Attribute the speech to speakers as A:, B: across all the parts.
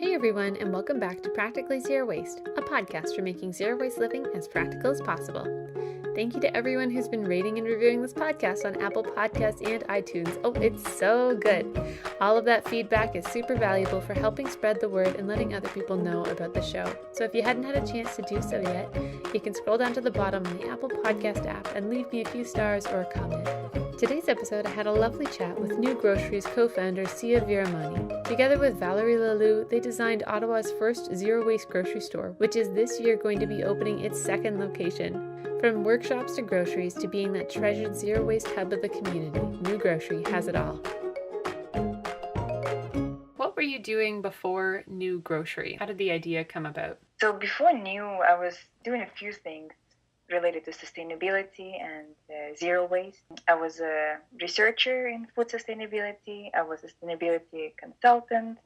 A: Hey everyone, and welcome back to Practically Zero Waste, a podcast for making zero waste living as practical as possible. Thank you to everyone who's been rating and reviewing this podcast on Apple Podcasts and iTunes. Oh, it's so good. All of that feedback is super valuable for helping spread the word and letting other people know about the show. So if you hadn't had a chance to do so yet, you can scroll down to the bottom on the Apple Podcast app and leave me a few stars or a comment. Today's episode, I had a lovely chat with New Grocery's co-founder, Sia Veeramani. Together with Valerie Lalou, they designed Ottawa's first zero-waste grocery store, which is this year going to be opening its second location. From workshops to groceries to being that treasured zero-waste hub of the community, New Grocery has it all. What were you doing before New Grocery? How did the idea come about?
B: So before New, I was doing a few things related to sustainability and zero waste. I was a researcher in food sustainability. I was a sustainability consultant,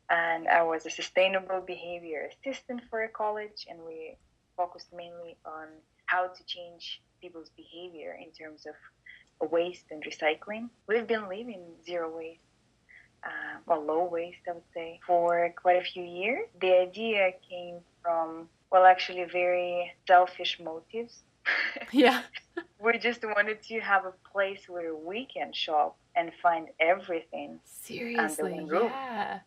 B: and I was a sustainable behavior assistant for a college. And we focused mainly on how to change people's behavior in terms of waste and recycling. We've been living zero waste, low waste, I would say, for quite a few years. The idea came from actually very selfish motives.
A: Yeah.
B: We just wanted to have a place where we can shop and find everything
A: Seriously,
B: under one roof.
A: yeah.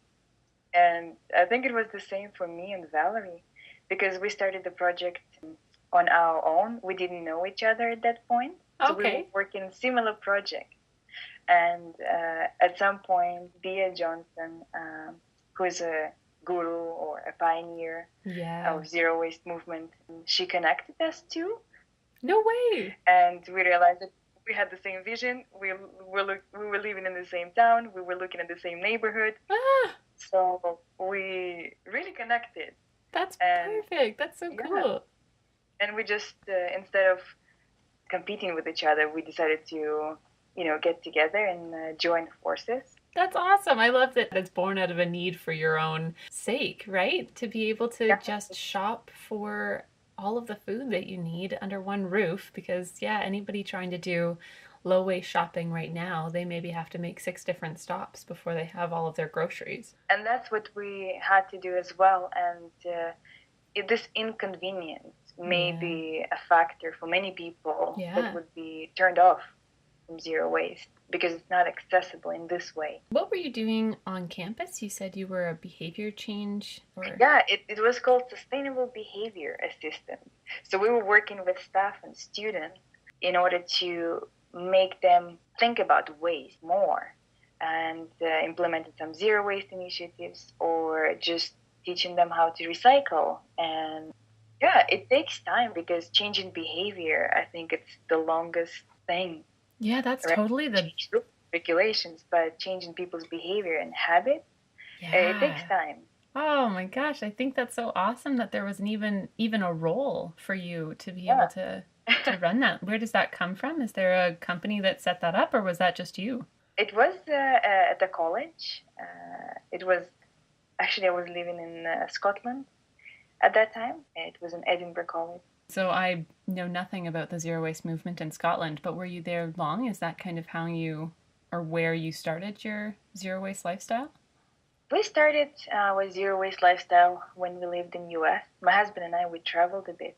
B: And I think it was the same for me and Valerie, because we started the project on our own. We didn't know each other at that point. So we were working on similar projects. And at some point, Bea Johnson, who is a guru or a pioneer of zero waste movement, she connected us too.
A: No way.
B: And we realized that we had the same vision. We were living in the same town. We were looking at the same neighborhood. So we really connected.
A: That's perfect. That's so cool.
B: And we just, instead of competing with each other, we decided to, get together and join forces.
A: That's awesome. I love that it's born out of a need for your own sake, right? To be able to just shop for all of the food that you need under one roof, because anybody trying to do low waste shopping right now, they maybe have to make 6 different stops before they have all of their groceries.
B: And that's what we had to do as well. And this inconvenience may be a factor for many people that would be turned off from zero waste because it's not accessible in this way.
A: What were you doing on campus? You said you were a behavior change?
B: Yeah, it was called Sustainable Behavior Assistant. So we were working with staff and students in order to make them think about waste more, and implemented some zero waste initiatives or just teaching them how to recycle. And it takes time because changing behavior, I think it's the longest thing.
A: Yeah, that's totally the
B: regulations, but changing people's behavior and habits, it takes time.
A: Oh my gosh, I think that's so awesome that there was even a role for you to be able to run that. Where does that come from? Is there a company that set that up, or was that just you?
B: It was at the college. It was actually, I was living in Scotland at that time. It was in Edinburgh College.
A: So I know nothing about the zero waste movement in Scotland, but were you there long? Is that kind of how you, or where you started your zero waste lifestyle?
B: We started with zero waste lifestyle when we lived in US. My husband and I, we traveled a bit.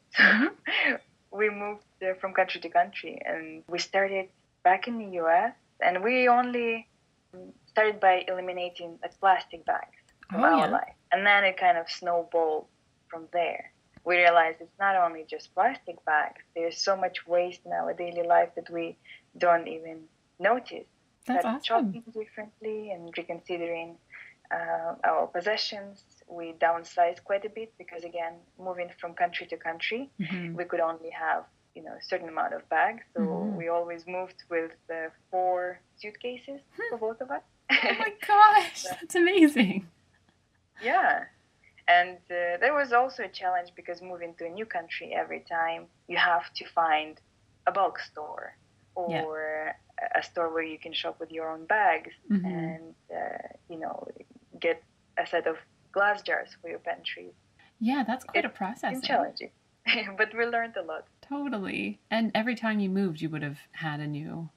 B: We moved from country to country, and we started back in the US, and we only started by eliminating plastic bags from our life. And then it kind of snowballed from there. We realized it's not only just plastic bags. There's so much waste in our daily life that we don't even notice.
A: That's awesome.
B: Shopping differently and reconsidering our possessions. We downsized quite a bit because, again, moving from country to country, we could only have a certain amount of bags. So we always moved with 4 suitcases for both of us.
A: Oh my gosh, that's amazing.
B: Yeah. And there was also a challenge because moving to a new country every time, you have to find a bulk store or a store where you can shop with your own bags and, get a set of glass jars for your pantry.
A: Yeah, that's quite a process.
B: It's challenging, but we learned a lot.
A: Totally. And every time you moved, you would have had a new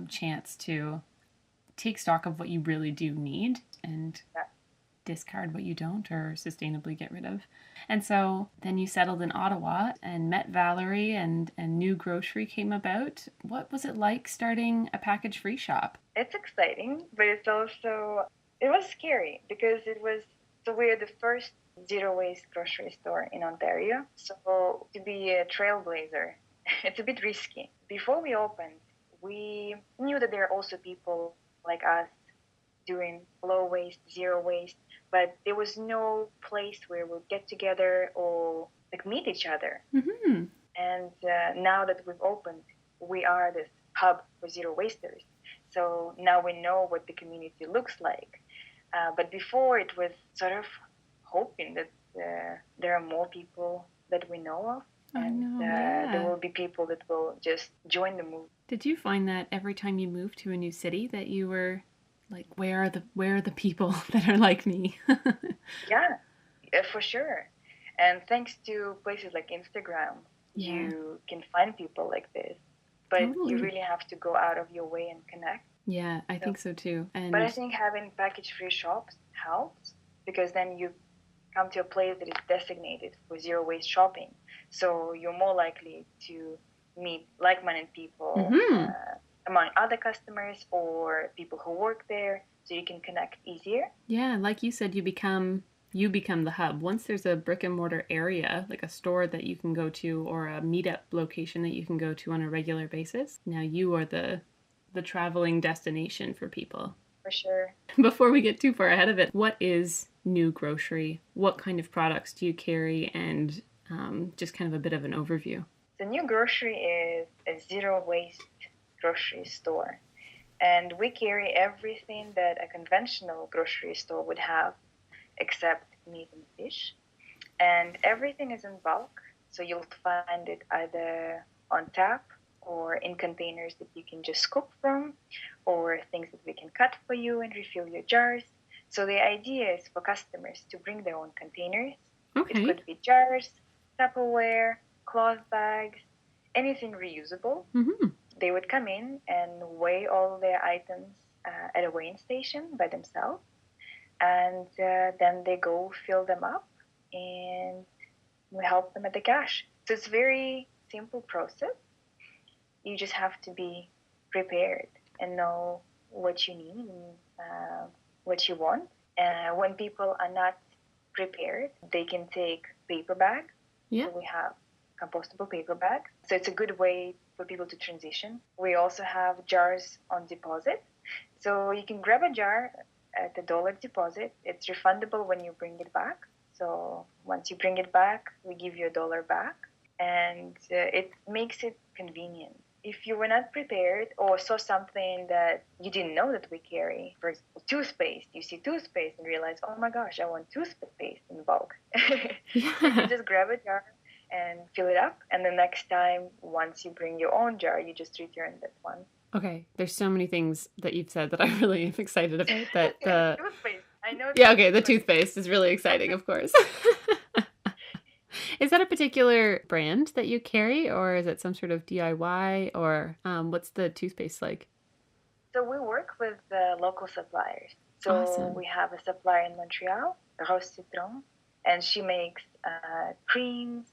A: chance to take stock of what you really do need and discard what you don't or sustainably get rid of. And so then you settled in Ottawa and met Valerie, and New Grocery came about. What was it like starting a package-free shop?
B: It's exciting, but it was scary because we're the first zero waste grocery store in Ontario. So to be a trailblazer, it's a bit risky. Before we opened, we knew that there are also people like us doing low waste, zero waste, but there was no place where we'll get together or like meet each other.
A: Mm-hmm.
B: And now that we've opened, we are this hub for zero wasters. So now we know what the community looks like. But before it was sort of hoping that there are more people that we know of. And there will be people that will just join the move.
A: Did you find that every time you moved to a new city that you were like, where are the people that are like me?
B: Yeah, for sure. And thanks to places like Instagram, you can find people like this. But you really have to go out of your way and connect.
A: Yeah, I think so too.
B: But I think having package-free shops helps because then you come to a place that is designated for zero waste shopping. So you're more likely to meet like-minded people among other customers or people who work there, so you can connect easier.
A: Yeah, like you said, you become the hub. Once there's a brick and mortar area, like a store that you can go to or a meetup location that you can go to on a regular basis, now you are the traveling destination for people.
B: For sure.
A: Before we get too far ahead of it, what is New Grocery? What kind of products do you carry? And just kind of a bit of an overview.
B: The New Grocery is a zero waste grocery store. And we carry everything that a conventional grocery store would have, except meat and fish. And everything is in bulk, so you'll find it either on tap or in containers that you can just scoop from, or things that we can cut for you and refill your jars. So the idea is for customers to bring their own containers.
A: Okay.
B: It could be jars, Tupperware, cloth bags, anything reusable.
A: Mm-hmm.
B: They would come in and weigh all their items at a weighing station by themselves. And then they go fill them up and we help them at the cash. So it's a very simple process. You just have to be prepared and know what you need and what you want. When people are not prepared, they can take paper bags.
A: Yeah.
B: So we have compostable paper bags. So it's a good way for people to transition. We also have jars on deposit. So you can grab a jar at $1 deposit. It's refundable when you bring it back. So once you bring it back, we give you $1 back. And it makes it convenient. If you were not prepared or saw something that you didn't know that we carry, for example, toothpaste, you see toothpaste and realize, oh my gosh, I want toothpaste in bulk. You can just grab a jar and fill it up. And the next time, once you bring your own jar, you just return that one.
A: Okay, there's so many things that you've said that I really am excited about. That the
B: toothpaste, I know.
A: Yeah, okay, the toothpaste is really exciting, of course. Is that a particular brand that you carry, or is it some sort of DIY, or what's the toothpaste like?
B: So we work with local suppliers. So
A: Awesome.
B: We have a supplier in Montreal, Rose Citron, and she makes creams,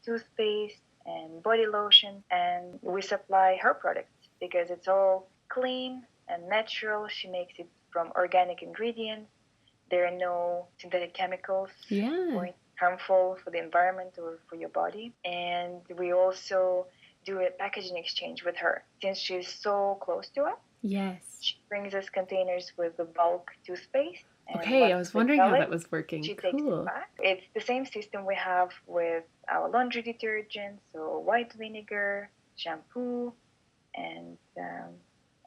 B: toothpaste, and body lotion, and we supply her products because it's all clean and natural. She makes it from organic ingredients. There are no synthetic chemicals or harmful for the environment or for your body. And we also do a packaging exchange with her. Since she's so close to us,
A: yes,
B: she brings us containers with the bulk toothpaste.
A: Okay, I was wondering how that was working.
B: She takes it back. It's the same system we have with our laundry detergent, so white vinegar, shampoo, and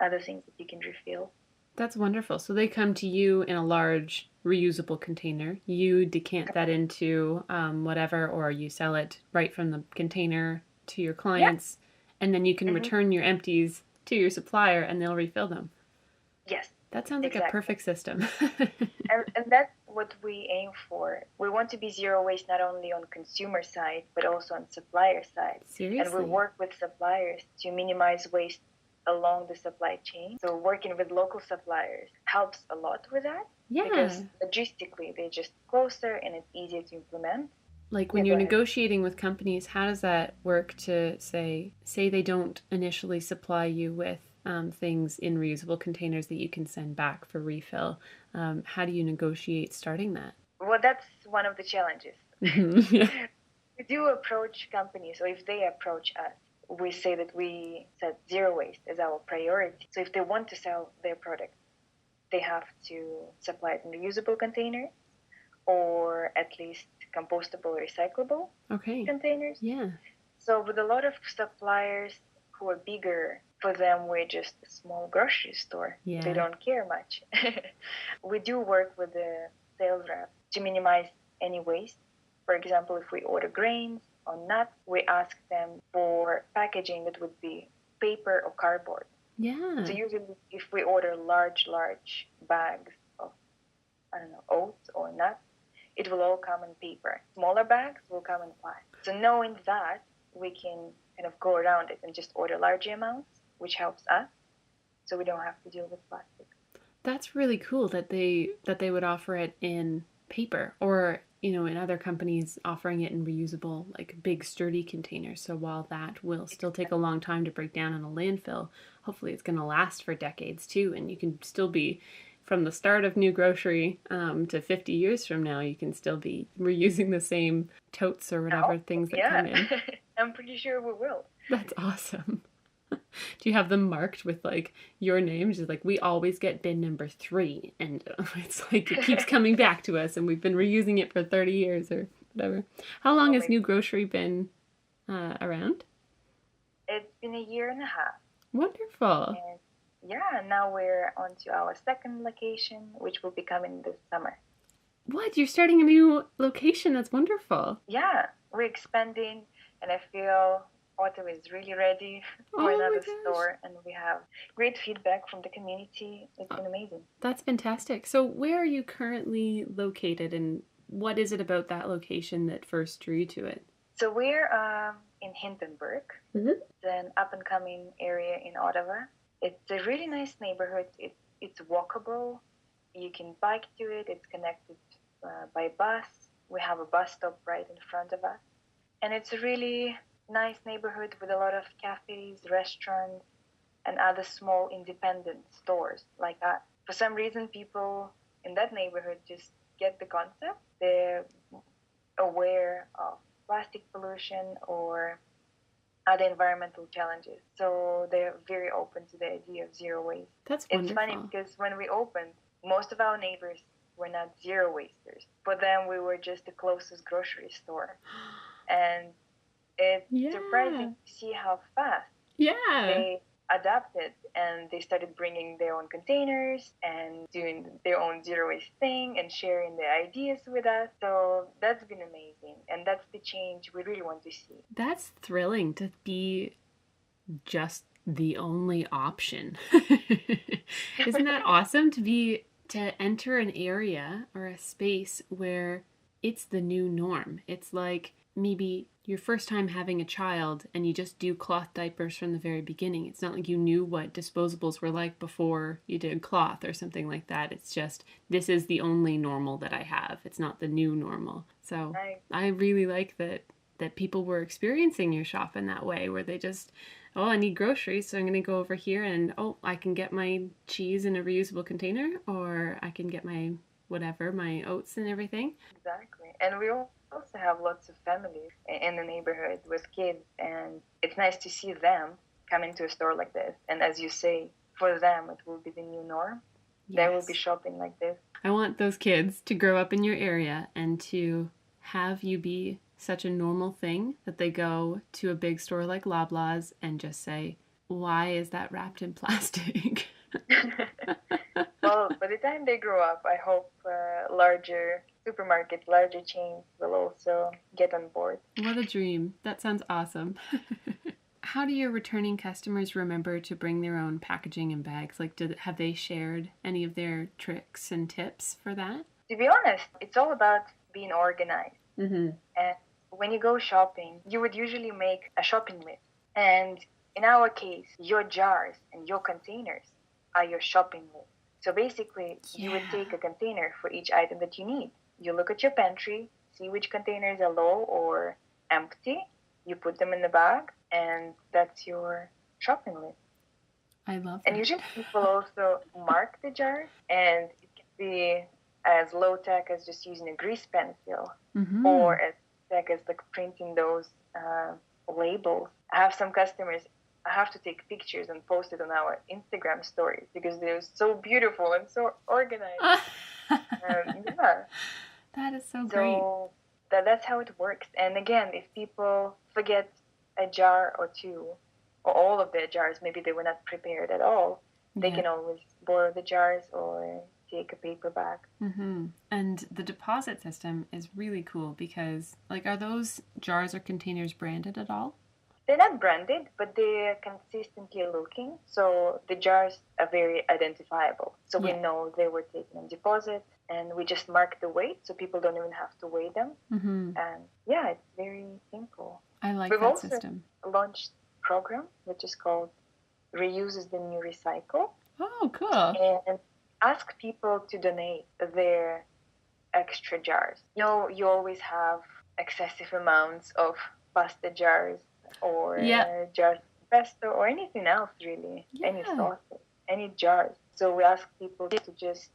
B: other things that you can refill.
A: That's wonderful. So they come to you in a large reusable container. You decant that into whatever, or you sell it right from the container to your clients, and then you can return your empties to your supplier and they'll refill them.
B: Yes.
A: That sounds like a perfect system.
B: and that's what we aim for. We want to be zero waste not only on consumer side, but also on supplier side.
A: Seriously?
B: And we work with suppliers to minimize waste along the supply chain. So working with local suppliers helps a lot with that.
A: Yeah.
B: Because logistically, they're just closer and it's easier to implement.
A: Like when you're negotiating with companies, how does that work to say they don't initially supply you with things in reusable containers that you can send back for refill? How do you negotiate starting that?
B: Well, that's one of the challenges.
A: Yeah.
B: We do approach companies, or if they approach us, we say that we set zero waste as our priority. So if they want to sell their product, they have to supply it in reusable containers or at least compostable or recyclable containers.
A: Yeah.
B: So with a lot of suppliers who are bigger, for them we're just a small grocery store.
A: Yeah.
B: They don't care much. We do work with the sales rep to minimize any waste. For example, if we order grains or nuts, we ask them for packaging that would be paper or cardboard.
A: Yeah.
B: So usually if we order large bags of, oats or nuts, it will all come in paper. Smaller bags will come in plastic. So knowing that, we can kind of go around it and just order larger amounts, which helps us, so we don't have to deal with plastic.
A: That's really cool that they would offer it in paper, or in other companies offering it in reusable, like big sturdy containers. So while that will still take a long time to break down in a landfill, hopefully it's going to last for decades too, and you can still be, from the start of New Grocery to 50 years from now, you can still be reusing the same totes or whatever things that come in.
B: I'm pretty sure we will.
A: That's awesome. Do you have them marked with like your name? Just like, we always get bin number 3, and it's like it keeps coming back to us, and we've been reusing it for 30 years or whatever. How long has New Grocery been around?
B: It's been 1.5 years.
A: Wonderful.
B: And now we're on to our second location, which will be coming this summer.
A: What? You're starting a new location? That's wonderful.
B: Yeah, we're expanding, and I feel Ottawa is really ready for another store, and we have great feedback from the community. It's been amazing.
A: That's fantastic. So where are you currently located, and what is it about that location that first drew you to it?
B: So we're in Hintonburg.
A: Mm-hmm.
B: It's an up-and-coming area in Ottawa. It's a really nice neighborhood. It's walkable. You can bike to it. It's connected by bus. We have a bus stop right in front of us. And it's a really nice neighborhood with a lot of cafes, restaurants, and other small independent stores like that. For some reason, people in that neighborhood just get the concept. They're aware of plastic pollution or other environmental challenges. So they're very open to the idea of zero waste.
A: That's wonderful.
B: It's funny because when we opened, most of our neighbors were not zero wasters. For them, we were just the closest grocery store. And it's surprising to see how fast they adapted, and they started bringing their own containers and doing their own zero waste thing and sharing their ideas with us. So that's been amazing, and that's the change we really want to see.
A: That's thrilling to be just the only option. Isn't that awesome to enter an area or a space where it's the new norm? It's like maybe your first time having a child and you just do cloth diapers from the very beginning. It's not like you knew what disposables were like before you did cloth or something like that. It's just, this is the only normal that I have. It's not the new normal. So I really like that people were experiencing your shop in that way, where they just, I need groceries, so I'm going to go over here and, I can get my cheese in a reusable container, or I can get my whatever, my oats and everything.
B: Exactly. And we also have lots of families in the neighborhood with kids, and it's nice to see them come into a store like this. And as you say, for them, it will be the new norm. Yes. They will be shopping like this.
A: I want those kids to grow up in your area and to have you be such a normal thing that they go to a big store like Loblaws and just say, why is that wrapped in plastic?
B: Well, by the time they grow up, I hope larger supermarkets, larger chains will also get on board.
A: What a dream. That sounds awesome. How do your returning customers remember to bring their own packaging and bags? Like, have they shared any of their tricks and tips for that?
B: To be honest, it's all about being organized.
A: Mm-hmm.
B: And when you go shopping, you would usually make a shopping list. And in our case, your jars and your containers are your shopping list. So basically, you would take a container for each item that you need. You look at your pantry, see which containers are low or empty. You put them in the bag, and that's your shopping list.
A: I love that.
B: And usually people also mark the jars, and it can be as low tech as just using a grease pencil, or as tech as like printing those labels. I have some customers, I have to take pictures and post it on our Instagram stories because they're so beautiful and so organized. Yeah.
A: That is so great.
B: So that's how it works. And again, if people forget a jar or two, or all of their jars, maybe they were not prepared at all, they can always borrow the jars or take a paper bag.
A: And the deposit system is really cool because, like, are those jars or containers branded at all?
B: They're not branded, but they're consistently looking. So the jars are very identifiable. So we know they were taken on deposit, and we just mark the weight so people don't even have to weigh them. And yeah, it's very simple.
A: I like
B: We've
A: that
B: also
A: system.
B: launched a program which is called Reuse is the New Recycle.
A: Oh, cool.
B: And ask people to donate their extra jars. You always have excessive amounts of pasta jars or jars of pesto or anything else really, any sauces, any jars. So we ask people to just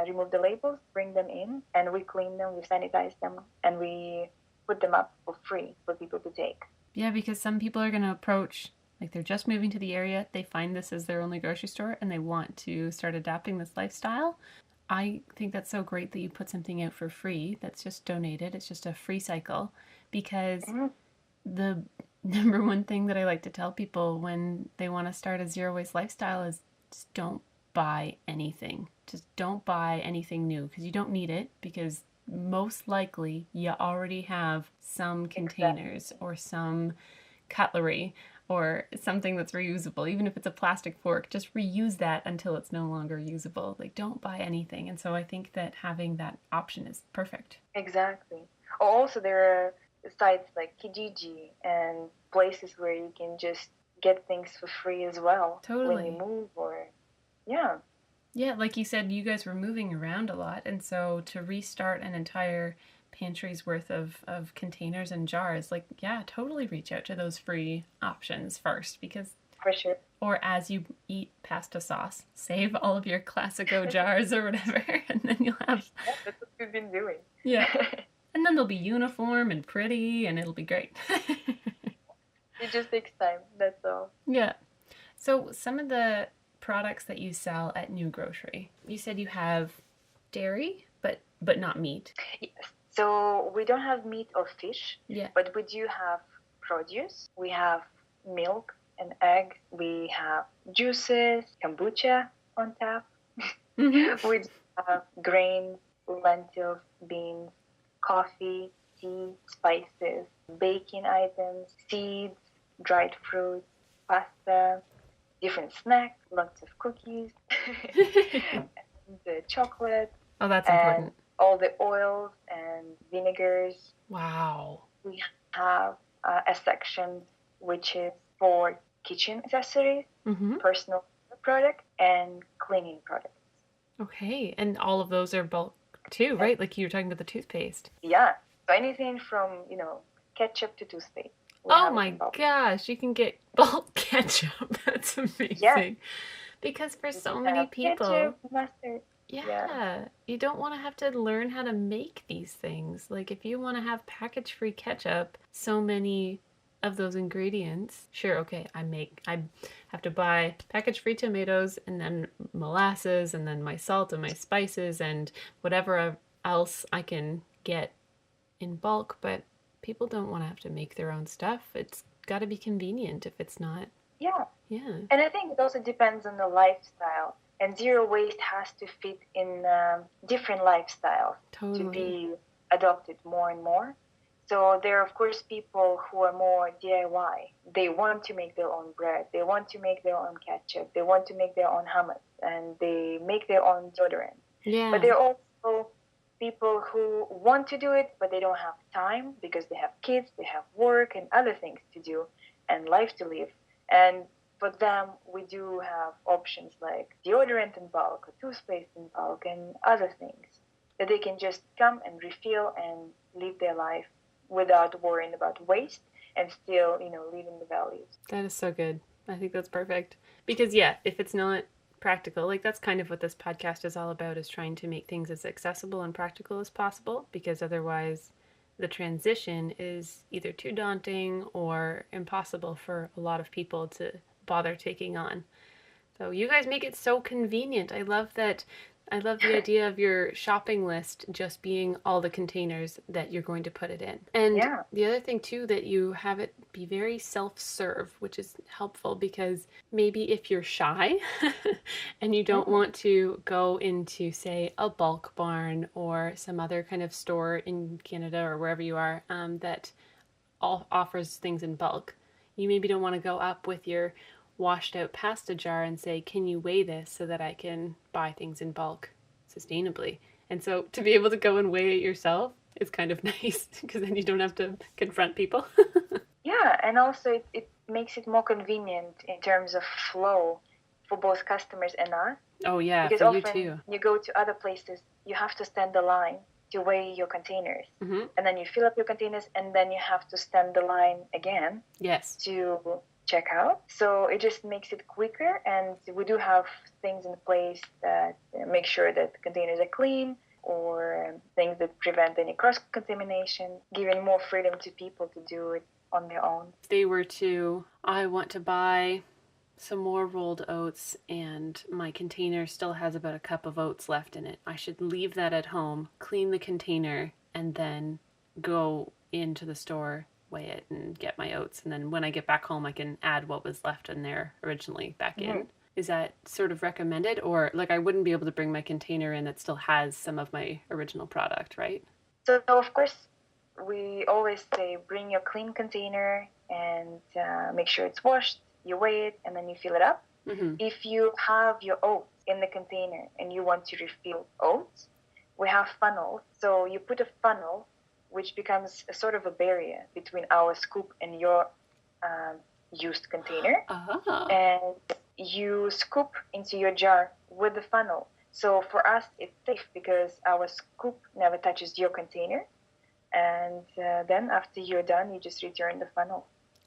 B: remove the labels, bring them in, and we clean them, we sanitize them, and we put them up for free for people to take.
A: Yeah, because some people are going to approach, like they're just moving to the area, they find this as their only grocery store, and they want to start adapting this lifestyle. I think that's so great that you put something out for free that's just donated. It's just a free cycle, because the number one thing that I like to tell people when they want to start a zero waste lifestyle is just don't buy anything. Just don't buy anything new because you don't need it, because most likely you already have some containers or some cutlery or something that's reusable. Even if it's a plastic fork, just reuse that until it's no longer usable. Like, don't buy anything. And so I think that having that option is perfect.
B: Exactly. Also, there are sites like Kijiji and places where you can just get things for free as well.
A: Totally.
B: When you move or,
A: Yeah, like you said, you guys were moving around a lot. And so to restart an entire pantry's worth of containers and jars, like, totally reach out to those free options first, because
B: for sure.
A: Or as you eat pasta sauce, save all of your Classico jars or whatever, and then you'll have...
B: Yeah, that's what we've been doing.
A: Yeah. And then they'll be uniform and pretty, and it'll be great.
B: It just takes time, that's all.
A: Yeah. So some of the products that you sell at New Grocery, you said you have dairy, but not meat.
B: Yes. So we don't have meat or fish, but we do have produce. We have milk and eggs. We have juices, kombucha on tap. We have grains, lentils, beans, coffee, tea, spices, baking items, seeds, dried fruits, pasta, different snacks, lots of cookies, the chocolate.
A: Oh, that's important.
B: All the oils and vinegars.
A: Wow.
B: We have a section which is for kitchen accessories, personal products, and cleaning products.
A: Okay, and all of those are bulk too, right? Like you were talking about the toothpaste.
B: Yeah, so anything from, ketchup to toothpaste.
A: Oh my gosh, you can get bulk ketchup. That's amazing. Yeah. Because for so many people...
B: Ketchup, mustard.
A: Yeah, you don't want to have to learn how to make these things. Like, if you want to have package-free ketchup, so many of those ingredients, sure, okay, I have to buy package-free tomatoes and then molasses and then my salt and my spices and whatever else I can get in bulk, but people don't want to have to make their own stuff. It's got to be convenient if it's not.
B: Yeah. And I think it also depends on the lifestyle. And zero waste has to fit in different lifestyles to be adopted more and more. So there are, of course, people who are more DIY. They want to make their own bread. They want to make their own ketchup. They want to make their own hummus. And they make their own deodorant.
A: Yeah.
B: But there are also people who want to do it, but they don't have time because they have kids, they have work and other things to do and life to live. And for them, we do have options like deodorant in bulk, or toothpaste in bulk, and other things that they can just come and refill and live their life without worrying about waste and still, living the values.
A: That is so good. I think that's perfect. Because, yeah, if it's not practical, like that's kind of what this podcast is all about, is trying to make things as accessible and practical as possible, because otherwise the transition is either too daunting or impossible for a lot of people to bother taking on. So you guys make it so convenient. I love that. I love the idea of your shopping list just being all the containers that you're going to put it in. And
B: Yeah.
A: the other thing too, that you have it be very self-serve, which is helpful because maybe if you're shy and you don't want to go into, say, a bulk barn or some other kind of store in Canada or wherever you are that offers things in bulk, you maybe don't want to go up with your washed out pasta jar and say, can you weigh this so that I can buy things in bulk sustainably? And so to be able to go and weigh it yourself is kind of nice, because then you don't have to confront people.
B: Yeah, and also it makes it more convenient in terms of flow for both customers and us.
A: Oh yeah,
B: because
A: for you
B: often
A: too.
B: you go to other places, you have to stand the line to weigh your containers.
A: Mm-hmm.
B: And then you fill up your containers, and then you have to stand the line again
A: Yes.
B: to check out. So it just makes it quicker, and we do have things in place that make sure that the containers are clean, or things that prevent any cross-contamination, giving more freedom to people to do it on their own.
A: If they were to, I want to buy some more rolled oats and my container still has about a cup of oats left in it, I should leave that at home, clean the container, and then go into the store, weigh it, and get my oats. And then when I get back home, I can add what was left in there originally back in. Is that sort of recommended? Or like I wouldn't be able to bring my container in that still has some of my original product, right?
B: So of course, we always say bring your clean container and make sure it's washed. You weigh it and then you fill it up.
A: Mm-hmm.
B: If you have your oats in the container and you want to refill oats, we have funnels. So you put a funnel, which becomes a sort of a barrier between our scoop and your used container.
A: Uh-huh.
B: And you scoop into your jar with the funnel. So for us, it's safe because our scoop never touches your container. And then after you're done, you just return the funnel.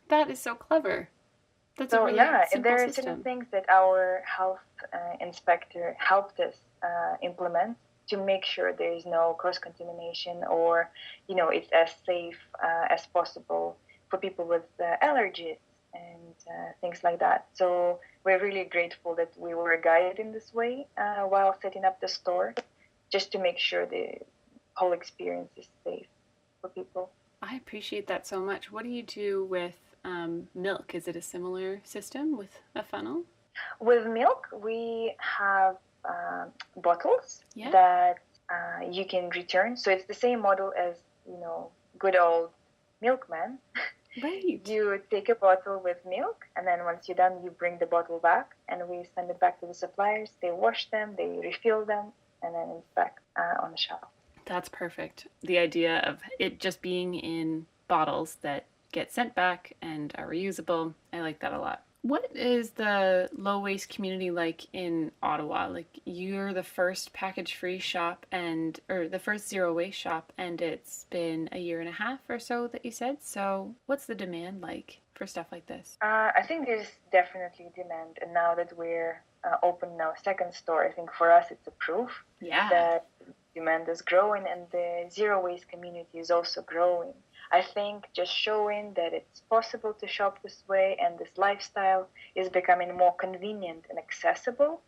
A: That is so clever. That's
B: so
A: a really
B: yeah,
A: simple
B: there are
A: system.
B: certain things that our health inspector helped us implement to make sure there is no cross-contamination, or it's as safe as possible for people with allergies and things like that. So we're really grateful that we were guided in this way while setting up the store, just to make sure the whole experience is safe for people.
A: I appreciate that so much. What do you do with milk? Is it a similar system with a funnel?
B: With milk, we have bottles
A: Yeah.
B: that you can return. So it's the same model as, good old milkman.
A: Right.
B: You take a bottle with milk, and then once you're done, you bring the bottle back, and we send it back to the suppliers. They wash them, they refill them, and then it's back on the shelf.
A: That's perfect. The idea of it just being in bottles that get sent back and are reusable, I like that a lot. What is the low waste community like in Ottawa? Like, you're the first package-free shop or the first zero waste shop, and it's been a year and a half or so that you said. So what's the demand like for stuff like this?
B: I think there's definitely demand, and now that we're open in our second store, I think for us it's a proof that demand is growing and the zero waste community is also growing. I think just showing that it's possible to shop this way and this lifestyle is becoming more convenient and accessible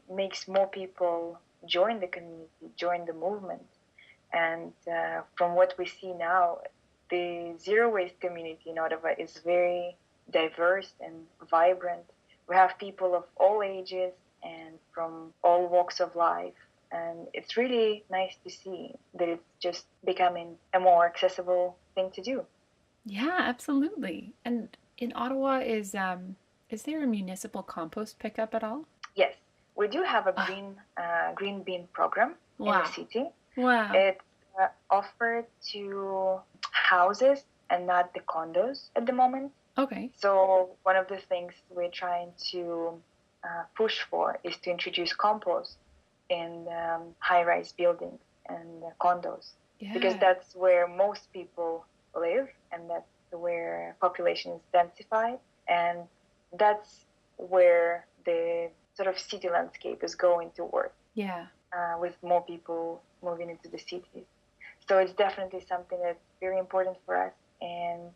B: makes more people join the community, join the movement. And from what we see now, the zero waste community in Ottawa is very diverse and vibrant. We have people of all ages and from all walks of life. And it's really nice to see that it's just becoming a more accessible thing to do.
A: Yeah, absolutely. And in Ottawa, is there a municipal compost pickup at all?
B: Yes, we do have a green bin program in the city.
A: Wow.
B: It's offered to houses and not the condos at the moment.
A: Okay.
B: So one of the things we're trying to push for is to introduce compost in high-rise buildings and condos, because
A: Yeah.
B: that's where most people live, and that's where population is densified, and that's where the sort of city landscape is going toward,
A: Yeah.
B: with more people moving into the cities. So it's definitely something that's very important for us, and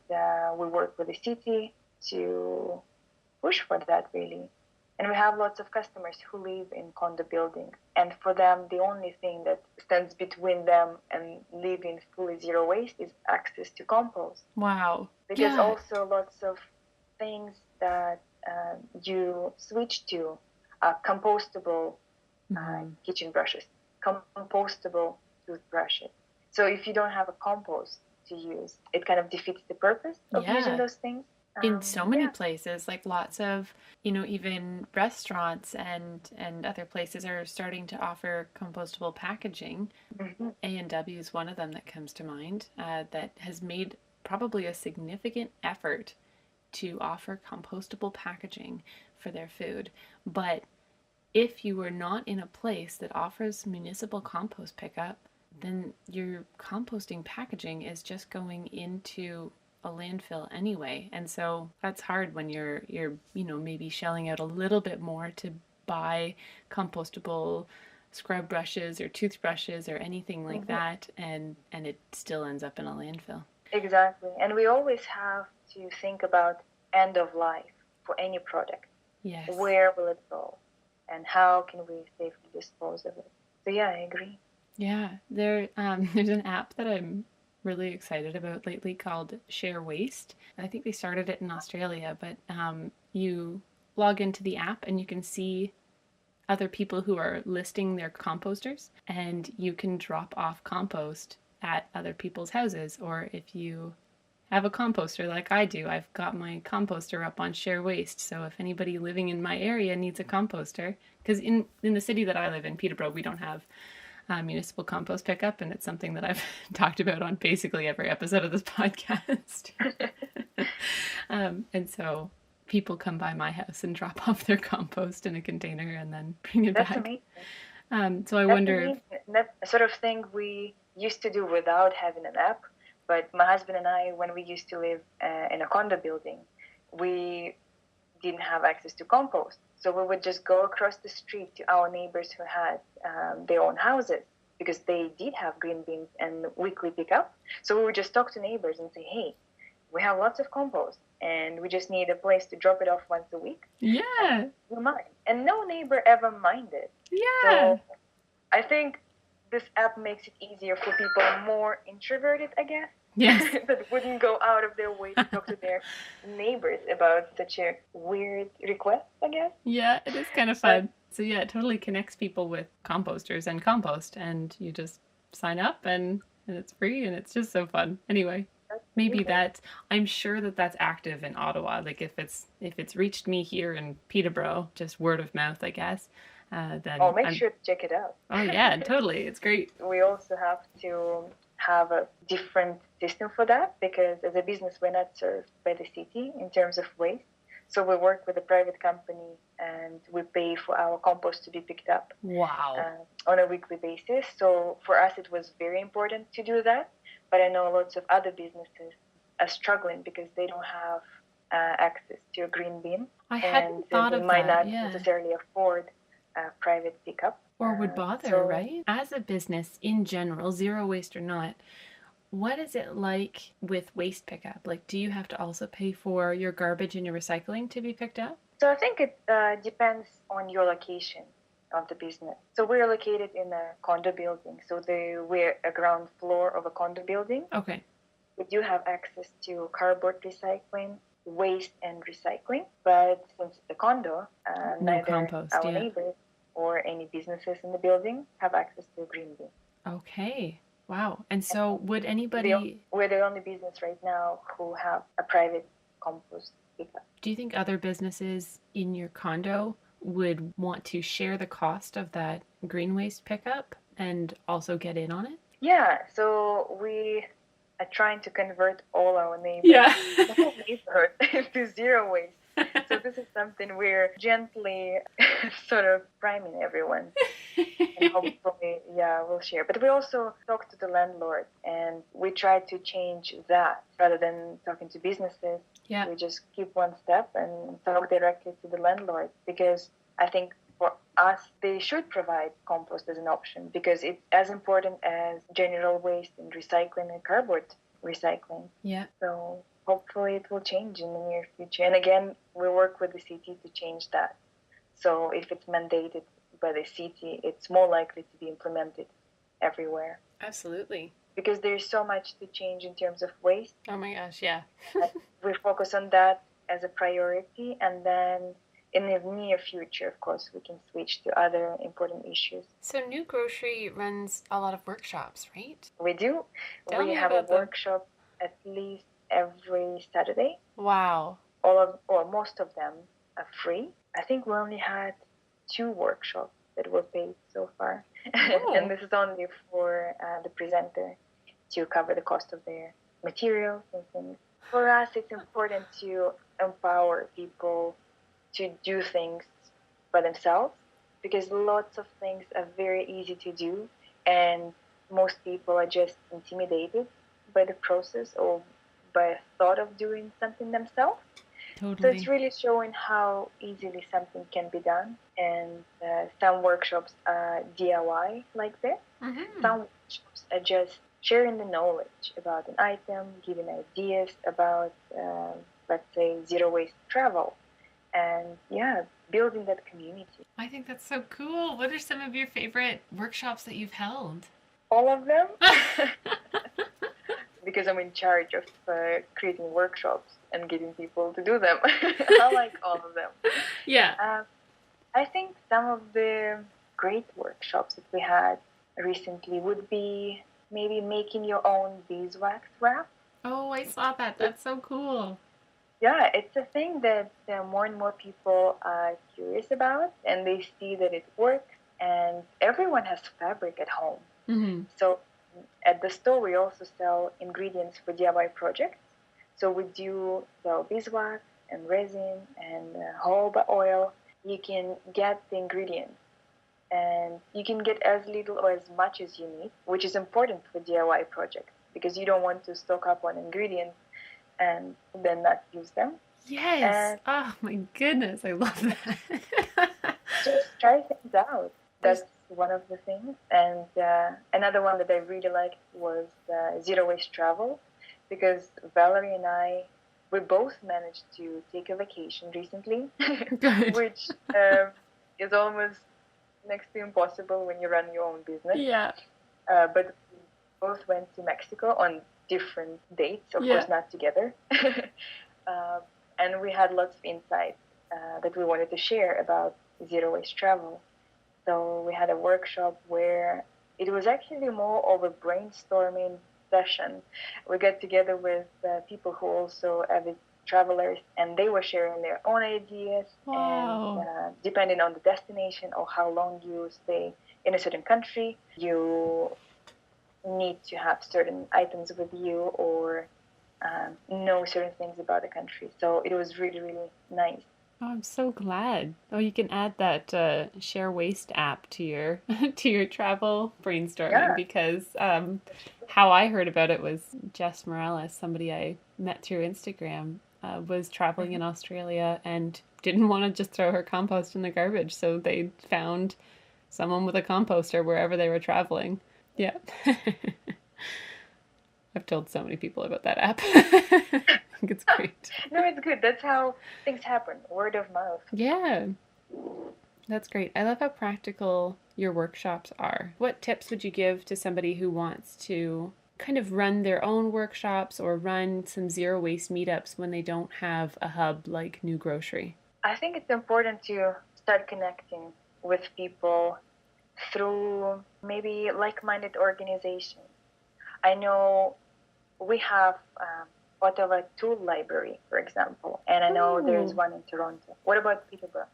B: we work with the city to push for that, really. And we have lots of customers who live in condo buildings, and for them, the only thing that stands between them and living fully zero waste is access to compost.
A: Wow.
B: Because
A: Yeah.
B: also lots of things that you switch to compostable kitchen brushes, compostable toothbrushes. So if you don't have a compost to use, it kind of defeats the purpose of using
A: Yeah.
B: those things.
A: In so many
B: Yeah.
A: places, like lots of, even restaurants and other places are starting to offer compostable packaging.
B: Mm-hmm.
A: A&W is one of them that comes to mind, that has made probably a significant effort to offer compostable packaging for their food. But if you are not in a place that offers municipal compost pickup, then your composting packaging is just going into a landfill anyway. And so that's hard when you're maybe shelling out a little bit more to buy compostable scrub brushes or toothbrushes or anything like
B: Mm-hmm.
A: that, and it still ends up in a landfill.
B: Exactly. And we always have to think about end of life for any product.
A: Yes.
B: Where will it go? And how can we safely dispose of it? So yeah, I agree.
A: Yeah, there's an app that I'm really excited about lately called Share Waste. I think they started it in Australia, but you log into the app and you can see other people who are listing their composters, and you can drop off compost at other people's houses. Or if you have a composter like I do, I've got my composter up on Share Waste. So if anybody living in my area needs a composter, because in the city that I live in, Peterborough, we don't have municipal compost pickup, and it's something that I've talked about on basically every episode of this podcast. And so people come by my house and drop off their compost in a container and then bring it
B: That's
A: back.
B: amazing.
A: So I
B: That's
A: wonder
B: amazing. That's a sort of thing we used to do without having an app. But my husband and I, when we used to live in a condo building, we didn't have access to compost. So we would just go across the street to our neighbors who had their own houses, because they did have green bins and weekly pickup. So we would just talk to neighbors and say, hey, we have lots of compost and we just need a place to drop it off once a week.
A: Yeah.
B: You mind? And no neighbor ever minded.
A: Yeah.
B: So I think this app makes it easier for people more introverted, I guess.
A: Yes.
B: That wouldn't go out of their way to talk to their neighbors about such a weird request, I guess.
A: Yeah, it is kind of fun. So yeah, it totally connects people with composters and compost, and you just sign up and it's free, and it's just so fun. Anyway, maybe that I'm sure that that's active in Ottawa. Like if it's reached me here in Peterborough, just word of mouth, I guess. Then
B: make sure to check it out.
A: Oh yeah, totally. It's great.
B: We also have to have a different system for that, because as a business, we're not served by the city in terms of waste. So we work with a private company and we pay for our compost to be picked up.
A: Wow.
B: On a weekly basis. So for us, it was very important to do that. But I know lots of other businesses are struggling because they don't have access to a green bin.
A: I hadn't thought of that.
B: They might not necessarily afford private pickup.
A: Or would bother, right? As a business in general, zero waste or not, what is it like with waste pickup? Like, do you have to also pay for your garbage and your recycling to be picked up?
B: So I think it depends on your location of the business. So we're located in a condo building. So we're a ground floor of a condo building.
A: Okay.
B: We do have access to cardboard recycling, waste and recycling. But since it's a condo, neither
A: compost,
B: our neighbors or any businesses in the building have access to a green bin.
A: Okay. Wow. And so would anybody...
B: We're the only business right now who have a private compost pickup.
A: Do you think other businesses in your condo would want to share the cost of that green waste pickup and also get in on it?
B: Yeah. So we trying to convert all our neighbors,
A: Yeah.
B: the whole neighborhood, into zero waste. So this is something we're gently sort of priming everyone. And hopefully, we'll share. But we also talk to the landlord, and we try to change that rather than talking to businesses.
A: Yeah.
B: We just keep one step and talk directly to the landlord, because I think for us, they should provide compost as an option, because it's as important as general waste and recycling and cardboard recycling.
A: Yeah.
B: So hopefully it will change in the near future. And again, we work with the city to change that. So if it's mandated by the city, it's more likely to be implemented everywhere.
A: Absolutely.
B: Because there's so much to change in terms of waste.
A: Oh my gosh, yeah.
B: We focus on that as a priority, and then in the near future, of course, we can switch to other important issues.
A: So New Grocery runs a lot of workshops, right?
B: We do.
A: Tell
B: we
A: me
B: have
A: about
B: a workshop at least every Saturday. Wow. Most of them are free. I think we only had 2 workshops that were paid so far.
A: Oh.
B: And this is only for the presenter to cover the cost of their materials and things. For us, it's important to empower people to do things by themselves, because lots of things are very easy to do, and most people are just intimidated by the process or by a thought of doing something themselves.
A: Totally.
B: So it's really showing how easily something can be done. And some workshops are DIY like this.
A: Mm-hmm.
B: Some workshops are just sharing the knowledge about an item, giving ideas about, let's say, zero waste travel. And building that community.
A: I think that's so cool. What are some of your favorite workshops that you've held?
B: All of them. Because I'm in charge of creating workshops and getting people to do them. I like all of them.
A: Yeah.
B: I think some of the great workshops that we had recently would be maybe making your own beeswax wrap.
A: Oh, I saw that. That's so cool.
B: Yeah, it's a thing that more and more people are curious about, and they see that it works, and everyone has fabric at home.
A: Mm-hmm.
B: So at the store, we also sell ingredients for DIY projects. So we do sell beeswax and resin and jojoba oil. You can get the ingredients, and you can get as little or as much as you need, which is important for DIY projects, because you don't want to stock up on ingredients and then not use them.
A: Yes. Oh my goodness, I love that.
B: Just try things out. That's one of the things. And another one that I really liked was zero waste travel, because Valerie and I, we both managed to take a vacation recently, which is almost next to impossible when you run your own business.
A: Yeah.
B: But we both went to Mexico on different dates, of course not together. And we had lots of insights that we wanted to share about zero waste travel. So we had a workshop where it was actually more of a brainstorming session. We got together with people who also avid travelers, and they were sharing their own ideas.
A: Wow.
B: And depending on the destination or how long you stay in a certain country, you need to have certain items with you or know certain things about the country. So it was really, really nice.
A: Oh, I'm so glad. Oh, you can add that Share Waste app to your to your travel brainstorming, because how I heard about it was Jess Morales, somebody I met through Instagram, was traveling in Australia and didn't want to just throw her compost in the garbage, so they found someone with a composter wherever they were traveling. Yeah. I've told so many people about that app. I think it's great.
B: No, it's good. That's how things happen. Word of mouth.
A: Yeah. That's great. I love how practical your workshops are. What tips would you give to somebody who wants to kind of run their own workshops or run some zero waste meetups when they don't have a hub like New Grocery?
B: I think it's important to start connecting with people through maybe like-minded organizations. I know we have Ottawa Tool Library, for example, and I know there's one in Toronto. What about Peterborough?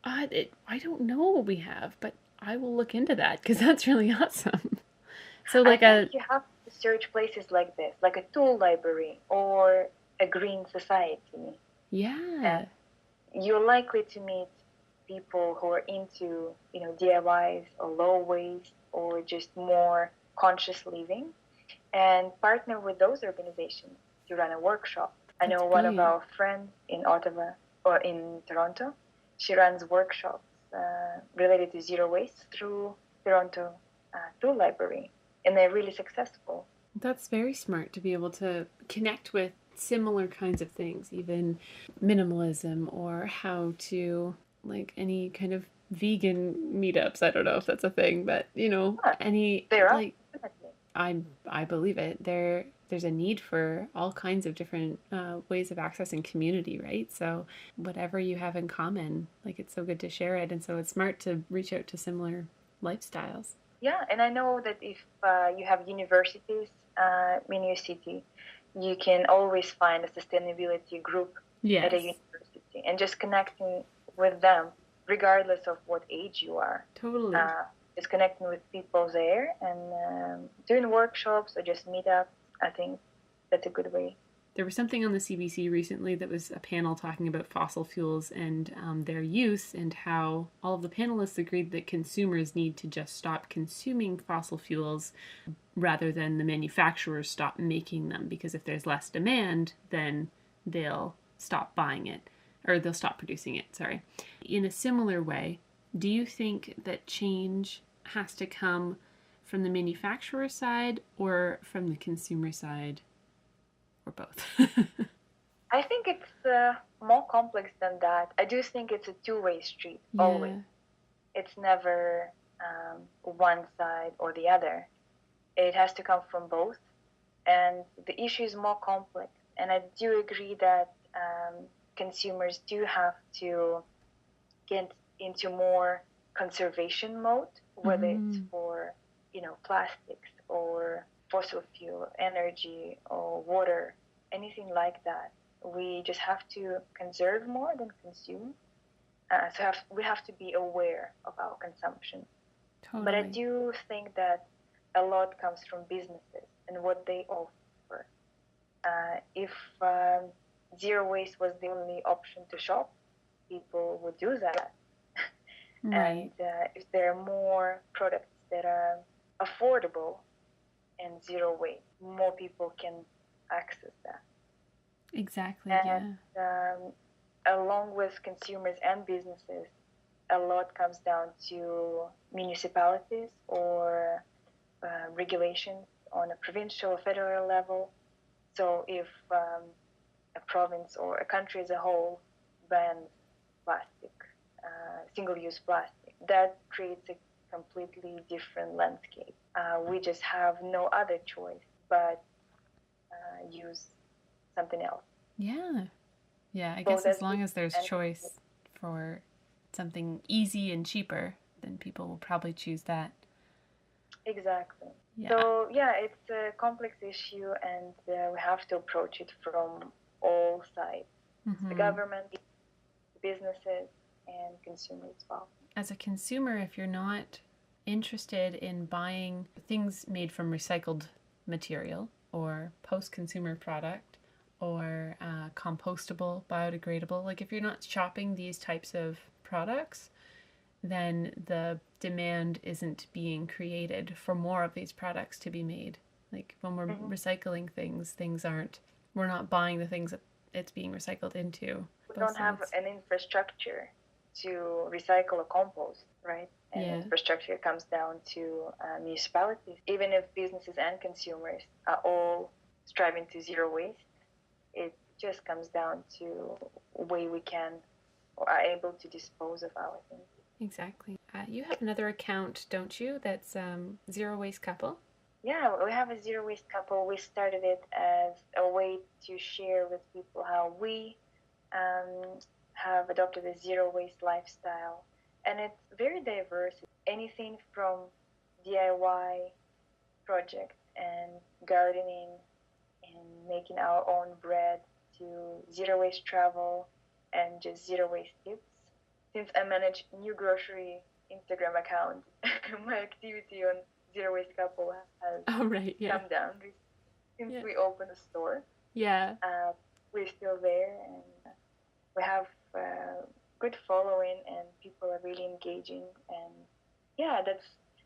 A: I don't know what we have, but I will look into that because that's really awesome. So
B: I think you have to search places like this, like a tool library or a green society.
A: Yeah.
B: And you're likely to meet people who are into, DIYs or low waste or just more conscious living, and partner with those organizations to run a workshop. I know one of our friends in Ottawa or in Toronto, she runs workshops related to zero waste through Toronto Tool Library, and they're really successful.
A: That's very smart to be able to connect with similar kinds of things, even minimalism or how to, like, any kind of vegan meetups. I don't know if that's a thing, but any, like, I believe it. There's a need for all kinds of different ways of accessing community, right? So whatever you have in common, like, it's so good to share it, and so it's smart to reach out to similar lifestyles.
B: Yeah, and I know that if you have universities in your city, you can always find a sustainability group at a university, and just connecting with them, regardless of what age you are.
A: Totally.
B: Just connecting with people there and doing workshops or just meetups. I think that's a good way.
A: There was something on the CBC recently that was a panel talking about fossil fuels and their use, and how all of the panelists agreed that consumers need to just stop consuming fossil fuels rather than the manufacturers stop making them, because if there's less demand, then they'll stop buying it, or they'll stop producing it, sorry. In a similar way, do you think that change has to come from the manufacturer side or from the consumer side? Or both?
B: I think it's more complex than that. I do think it's a two-way street, always. It's never one side or the other. It has to come from both. And the issue is more complex. And I do agree that consumers do have to get into more conservation mode, whether it's for, plastics or fossil fuel, energy, or water, anything like that. We just have to conserve more than consume. We have to be aware of our consumption. Totally. But I do think that a lot comes from businesses and what they offer. If zero waste was the only option to shop, people would do that. Right. And if there are more products that are affordable and zero waste, more people can access that.
A: Exactly.
B: And along with consumers and businesses, a lot comes down to municipalities or regulations on a provincial or federal level. So if a province or a country as a whole bans plastic, single-use plastic, that creates a completely different landscape. We just have no other choice but use something else.
A: Yeah, I guess as long as there's choice for something easy and cheaper, then people will probably choose that.
B: Exactly. So it's a complex issue, and we have to approach it from all sides. The government, businesses, and consumers as well.
A: As a consumer, if you're not interested in buying things made from recycled material or post-consumer product or compostable, biodegradable, like if you're not shopping these types of products, then the demand isn't being created for more of these products to be made. Like when we're recycling things aren't, we're not buying the things that it's being recycled into.
B: We don't have an infrastructure to recycle or compost, right? And infrastructure comes down to municipalities. Even if businesses and consumers are all striving to zero waste, it just comes down to a way we can or are able to dispose of our things.
A: Exactly. You have another account, don't you? That's Zero Waste Couple.
B: Yeah, we have a Zero Waste Couple. We started it as a way to share with people how we have adopted a zero waste lifestyle. And it's very diverse. Anything from DIY projects and gardening and making our own bread to zero waste travel and just zero waste tips. Since I manage new grocery Instagram account, my activity on Zero Waste Couple has come down since we opened the store.
A: Yeah.
B: We're still there, and we have good following, and people are really engaging, and yeah,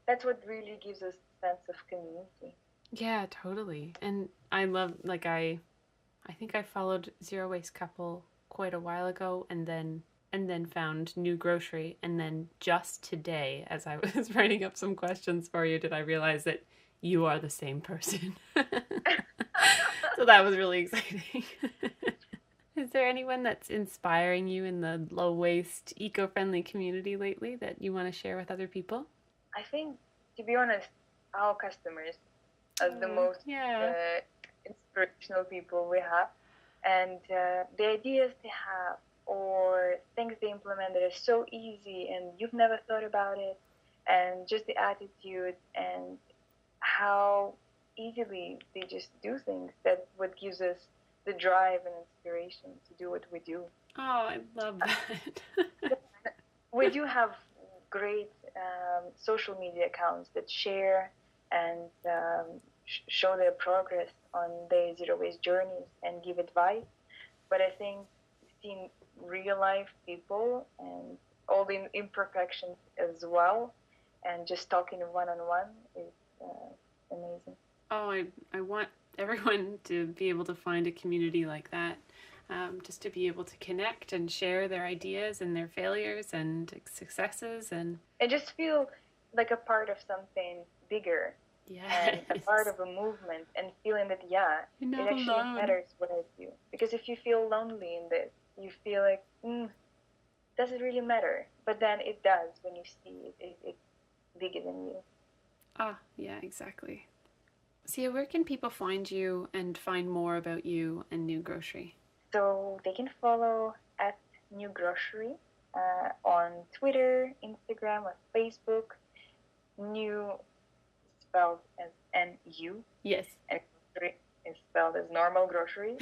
B: that's what really gives us a sense of community.
A: Yeah, totally. And I love, like, I think I followed Zero Waste Couple quite a while ago, and then found New Grocery, and then just today, as I was writing up some questions for you, did I realize that you are the same person. So that was really exciting. Is there anyone that's inspiring you in the low waste, eco-friendly community lately that you want to share with other people?
B: I think, to be honest, our customers are the most inspirational people we have, and the ideas they have or things they implement that are so easy and you've never thought about it, and just the attitude and how easily they just do things, that's what gives us the drive and inspiration to do what we do.
A: Oh, I love that.
B: We do have great social media accounts that share and show their progress on their zero waste journeys and give advice. But I think seeing real life people and all the imperfections as well, and just talking one-on-one is amazing.
A: Oh, I want everyone to be able to find a community like that, just to be able to connect and share their ideas and their failures and successes, and
B: just feel like a part of something bigger.
A: Yes.
B: And a part of a movement, and feeling that, it actually matters what I do. Because if you feel lonely in this, you feel like, does it really matter? But then it does when you see it's bigger than you.
A: Ah, yeah, exactly. Sia, where can people find you and find more about you and New Grocery?
B: So they can follow at New Grocery on Twitter, Instagram, or Facebook. New spelled as N-U.
A: Yes.
B: And grocery is spelled as normal grocery.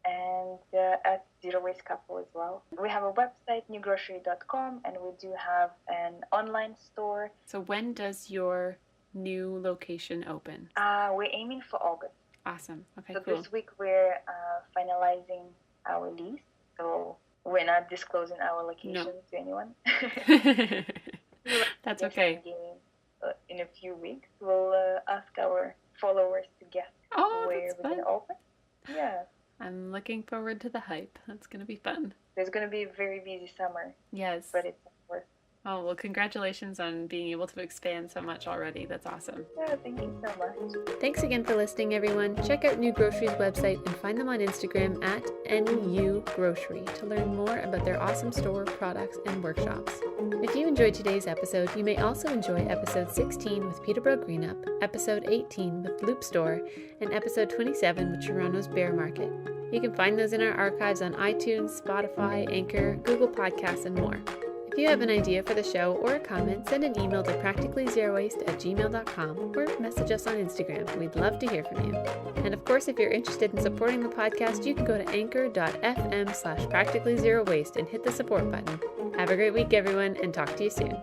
B: And at Zero Waste Couple as well. We have a website, newgrocery.com, and we do have an online store.
A: So when does your new location open?
B: We're aiming for August.
A: Awesome. Okay,
B: so
A: cool.
B: This week we're finalizing our lease, so we're not disclosing our location to anyone.
A: That's okay.
B: In a few weeks, we'll ask our followers to guess where we're going to open. Yeah.
A: I'm looking forward to the hype. That's going to be fun.
B: There's going to be a very busy summer.
A: Yes.
B: But it's worth it.
A: Oh, well, congratulations on being able to expand so much already. That's awesome.
B: Yeah, thank you so much.
A: Thanks again for listening, everyone. Check out New Grocery's website and find them on Instagram at NU Grocery to learn more about their awesome store, products, and workshops. If you enjoyed today's episode, you may also enjoy episode 16 with Peterborough Greenup, episode 18 with Loop Store, and episode 27 with Toronto's Bear Market. You can find those in our archives on iTunes, Spotify, Anchor, Google Podcasts, and more. If you have an idea for the show or a comment, send an email to practicallyzerowaste@gmail.com or message us on Instagram. We'd love to hear from you. And of course, if you're interested in supporting the podcast, you can go to anchor.fm/practicallyzerowaste and hit the support button. Have a great week, everyone, and talk to you soon.